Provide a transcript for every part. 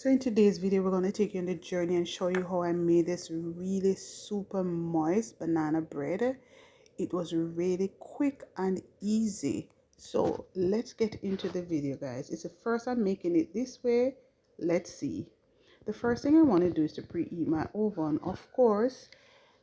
So in today's video, we're going to take you on the journey and show you how I made this really super moist banana bread. It was really quick and easy. So let's get into the video, guys. It's the first I'm making it this way. Let's see. The first thing I want to do is to preheat my oven. Of course,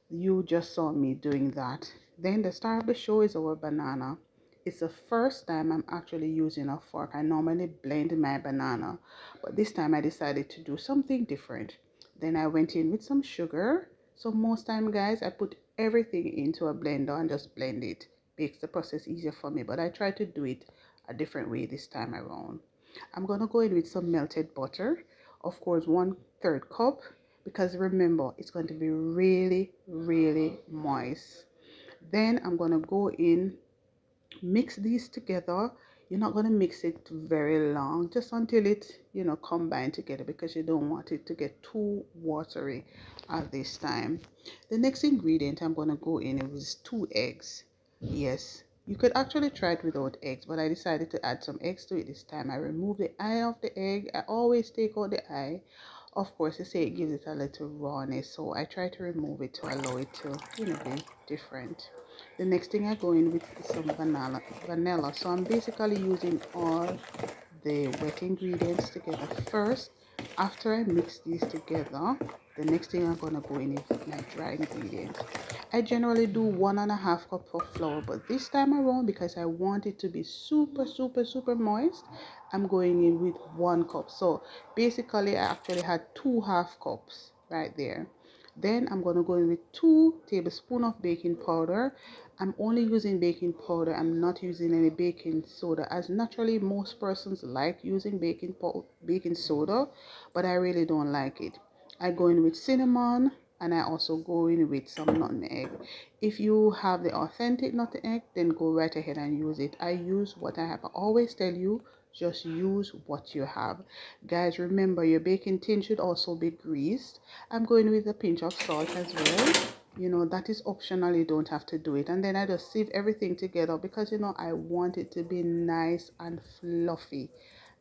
you just saw me doing that. Then the star of the show is our banana. It's the first time I'm actually using a fork. I normally blend my banana, but this time I decided to do something different. Then I went in with some sugar. So most time, guys, I put everything into a blender and just blend it. Makes the process easier for me, but I try to do it a different way this time around. I'm gonna go in with some melted butter. Of course, 1/3 cup, because remember, it's going to be really moist. Then I'm going to go in, mix these together. You're not going to mix it very long, just until it combine together, because you don't want it to get too watery at this time. The next ingredient I'm going to go in is 2 eggs. Yes, you could actually try it without eggs, but I decided to add some eggs to it this time. I removed the eye of the egg. I always take out the eye. Of course, they say it gives it a little rawness, so I try to remove it to allow it to be different. The next thing I go in with is some vanilla. So I'm basically using all the wet ingredients together first. After I mix these together, the next thing I'm gonna go in is my dry ingredients. I generally do 1.5 cup of flour, but this time around, because I want it to be super moist, I'm going in with 1 cup. So basically I actually had 2 half cups right there. Then I'm going to go in with 2 tablespoons of baking powder. I'm only using baking powder. I'm not using any baking soda, as naturally most persons like using baking soda, but I really don't like it. I go in with cinnamon, and I also go in with some nutmeg. If you have the authentic nutmeg, then go right ahead and use it. I use what I have. I always tell you, just use what you have. Guys, remember your baking tin should also be greased. I'm going with a pinch of salt as well. That is optional. You don't have to do it. And then I just sieve everything together, because I want it to be nice and fluffy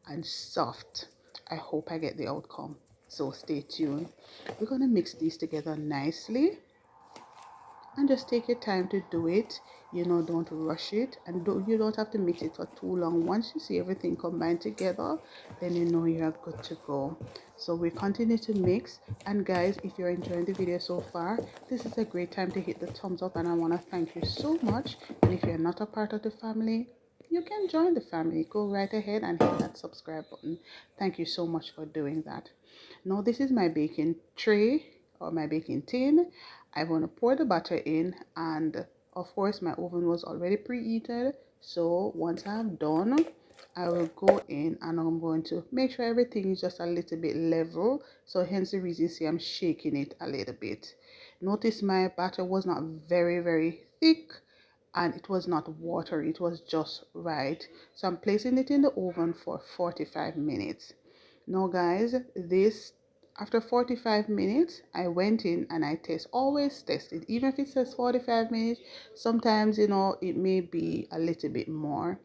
and soft. I hope I get the outcome. So stay tuned. We're going to mix these together nicely, and just take your time to do it. Don't rush it, and you don't have to mix it for too long. Once you see everything combined together, then you're good to go. So we continue to mix. And guys, if you're enjoying the video so far, this is a great time to hit the thumbs up, and I want to thank you so much. And if you're not a part of the family, you can join the family. Go right ahead and hit that subscribe button. Thank you so much for doing that. Now this is my baking tray, or my baking tin. I want to pour the butter in, and of course my oven was already preheated. So once I'm done, I will go in, and I'm going to make sure everything is just a little bit level. So hence the reason you see I'm shaking it a little bit. Notice my batter was not very thick, and it was not watery. It was just right. So I'm placing it in the oven for 45 minutes. Now guys, this after 45 minutes, I went in and I always test it. Even if it says 45 minutes, sometimes, it may be a little bit more.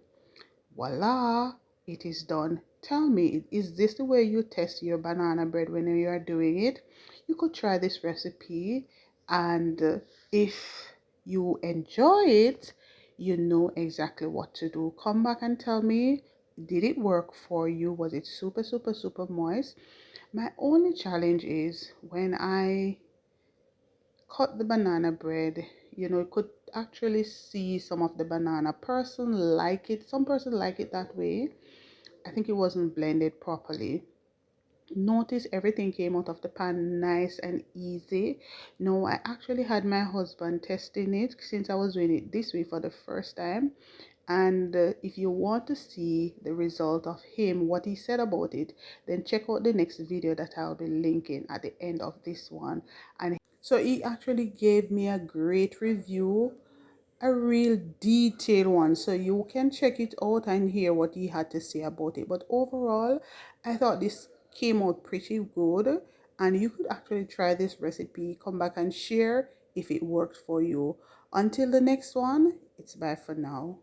Voila, it is done. Tell me, is this the way you test your banana bread when you are doing it? You could try this recipe, and if you enjoy it, you know exactly what to do. Come back and tell me, did it work for you? Was it super moist? My only challenge is when I cut the banana bread, you could actually see some of the banana. Some person like it that way. I think it wasn't blended properly. Notice everything came out of the pan nice and easy. No, I actually had my husband testing it, since I was doing it this way for the first time. And if you want to see the result of him, what he said about it, then check out the next video that I'll be linking at the end of this one. And so he actually gave me a great review, a real detailed one, so you can check it out and hear what he had to say about it. But overall, I thought this came out pretty good, and you could actually try this recipe, come back and share if it worked for you. Until the next one, it's bye for now.